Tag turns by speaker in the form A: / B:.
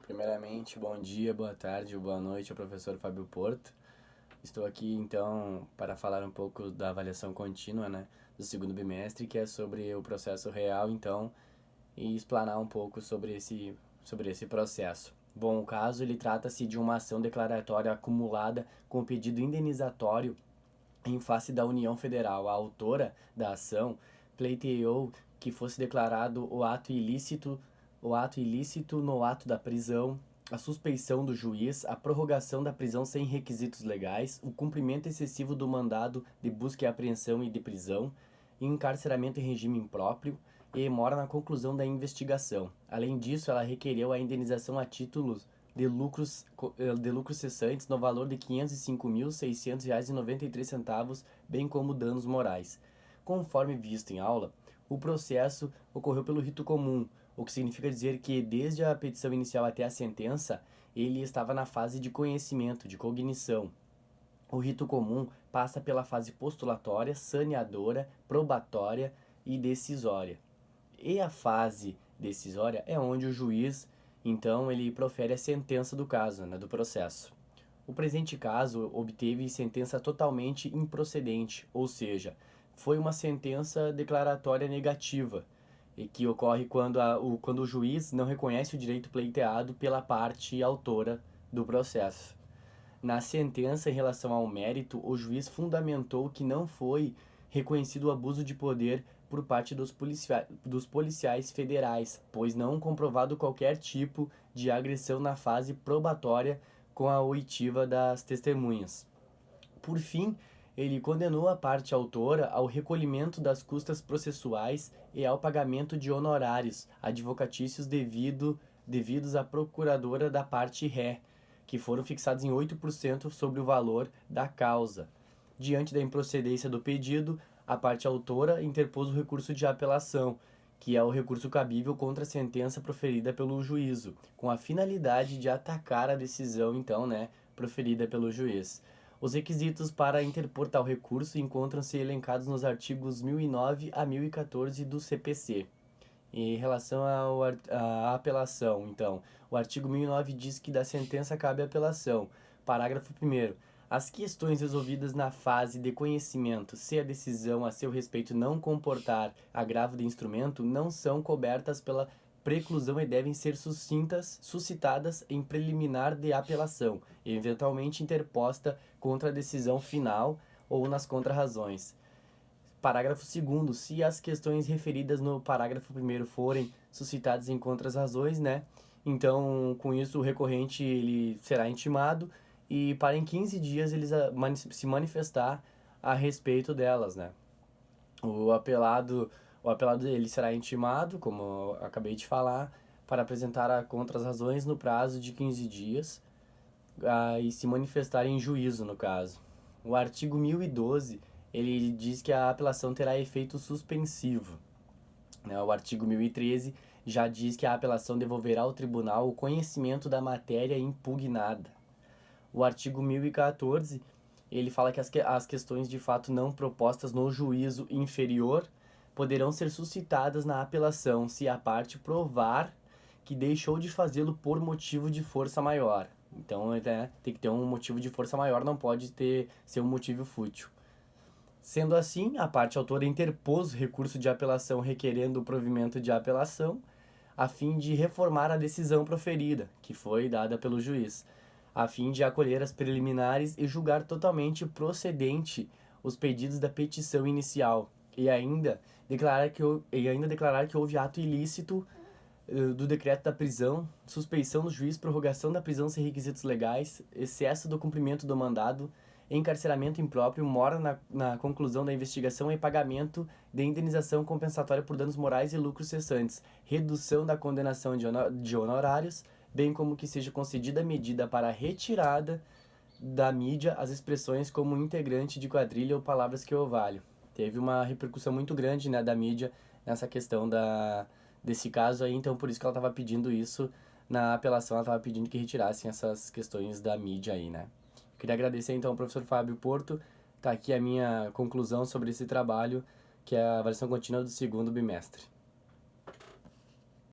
A: Primeiramente, bom dia, boa tarde, boa noite ao professor Fábio Porto. Estou aqui, então, para falar um pouco da avaliação contínua, do segundo bimestre, que é sobre o processo real, então, e explanar um pouco sobre esse processo. Bom, o caso, ele trata-se de uma ação declaratória acumulada com pedido indenizatório em face da União Federal. A autora da ação pleiteou que fosse declarado o ato ilícito no ato da prisão, a suspeição do juiz, a prorrogação da prisão sem requisitos legais, o cumprimento excessivo do mandado de busca e apreensão e de prisão, encarceramento em regime impróprio e mora na conclusão da investigação. Além disso, ela requereu a indenização a títulos de lucros cessantes no valor de R$ 505.600,93, bem como danos morais. Conforme visto em aula, o processo ocorreu pelo rito comum, o que significa dizer que desde a petição inicial até a sentença, ele estava na fase de conhecimento, de cognição. O rito comum passa pela fase postulatória, saneadora, probatória e decisória. E a fase decisória é onde o juiz, então, ele profere a sentença do caso, do processo. O presente caso obteve sentença totalmente improcedente, ou seja, foi uma sentença declaratória negativa, e que ocorre quando o juiz não reconhece o direito pleiteado pela parte autora do processo. Na sentença em relação ao mérito, o juiz fundamentou que não foi reconhecido o abuso de poder por parte dos policiais federais, pois não comprovado qualquer tipo de agressão na fase probatória com a oitiva das testemunhas. Por fim, ele condenou a parte autora ao recolhimento das custas processuais e ao pagamento de honorários advocatícios devidos à procuradora da parte ré, que foram fixados em 8% sobre o valor da causa. Diante da improcedência do pedido, a parte autora interpôs o recurso de apelação, que é o recurso cabível contra a sentença proferida pelo juízo, com a finalidade de atacar a decisão, então, proferida pelo juiz. Os requisitos para interpor tal recurso encontram-se elencados nos artigos 1009 a 1014 do CPC. Em relação à apelação, então, o artigo 1009 diz que da sentença cabe apelação. Parágrafo 1º. As questões resolvidas na fase de conhecimento, se a decisão a seu respeito não comportar agravo de instrumento, não são cobertas pela preclusão e devem ser suscitadas em preliminar de apelação, eventualmente interposta contra a decisão final ou nas contrarrazões. Parágrafo 2º. Se as questões referidas no parágrafo 1º forem suscitadas em contrarrazões, então, com isso, o recorrente ele será intimado e para em 15 dias eles se manifestar a respeito delas, O apelado ele será intimado, como eu acabei de falar, para apresentar a contrarrazões no prazo de 15 dias e se manifestar em juízo, no caso. O artigo 1012, ele diz que a apelação terá efeito suspensivo. O artigo 1013 já diz que a apelação devolverá ao tribunal o conhecimento da matéria impugnada. O artigo 1014, ele fala que as questões de fato não propostas no juízo inferior poderão ser suscitadas na apelação se a parte provar que deixou de fazê-lo por motivo de força maior. Então, tem que ter um motivo de força maior, não pode ser um motivo fútil. Sendo assim, a parte autora interpôs recurso de apelação requerendo o provimento de apelação, a fim de reformar a decisão proferida, que foi dada pelo juiz, a fim de acolher as preliminares e julgar totalmente procedente os pedidos da petição inicial, e ainda declarar que houve ato ilícito do decreto da prisão, suspeição do juiz, prorrogação da prisão sem requisitos legais, excesso do cumprimento do mandado, encarceramento impróprio, mora na conclusão da investigação e pagamento de indenização compensatória por danos morais e lucros cessantes, redução da condenação de honorários, bem como que seja concedida medida para a retirada da mídia as expressões como integrante de quadrilha ou palavras que o valham. Teve uma repercussão muito grande, da mídia nessa questão desse caso aí, então por isso que ela estava pedindo isso na apelação, ela estava pedindo que retirassem essas questões da mídia aí, Queria agradecer então ao professor Fábio Porto, tá aqui a minha conclusão sobre esse trabalho, que é a avaliação contínua do segundo bimestre.